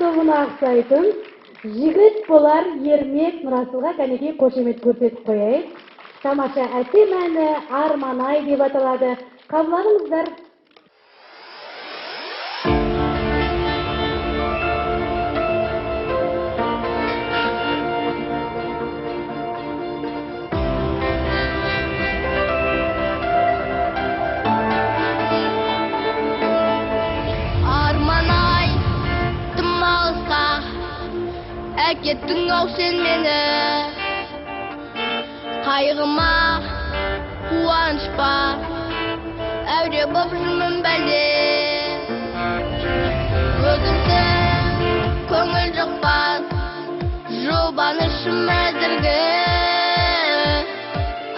тобуна аксайтын жигит болар Ермек Нурасылга кәнеки кошемет көрсетип коеюн. Тамаша әсем әні Арман-ай деп аталады. Кабыл алыңыздар. Әкеттің ау сен мені, қайғыма қуаныш па, әуре боп жүрмін бәлде. Өзіңсің көңіл жұқпас, жұбанышым әзіргі.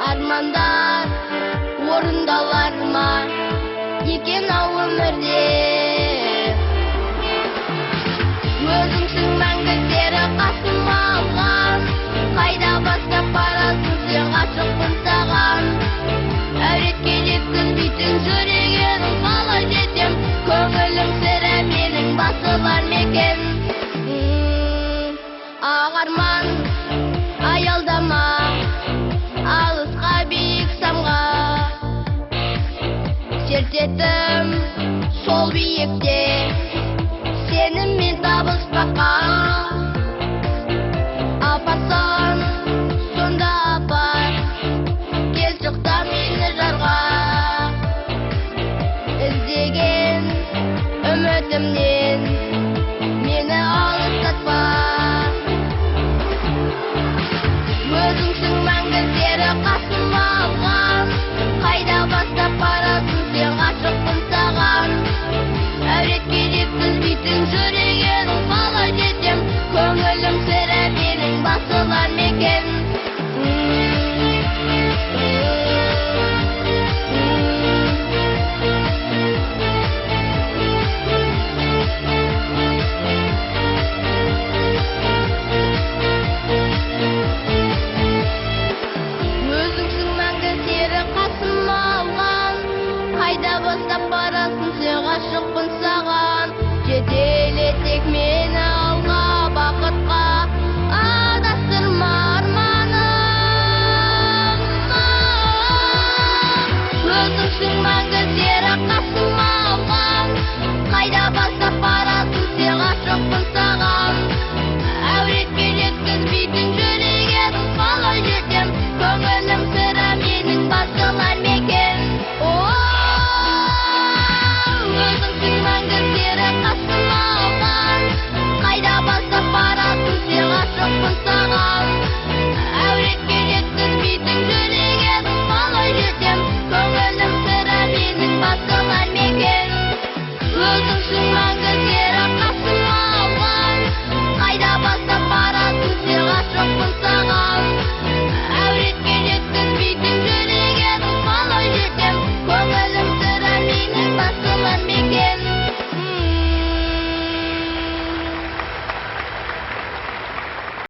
Армандар орындалар ма екен ау өмірде. Өзіңсің мәңгілдері қасыма алған, қайда бастап барасың сен ғашықпын саған. Әуретке жеткізбейтін жүрегің қалай жетем, көңілім сірә менің басылар мекен. Ақ арман аялдама, алысқа биік самға, серт етім сол биікте.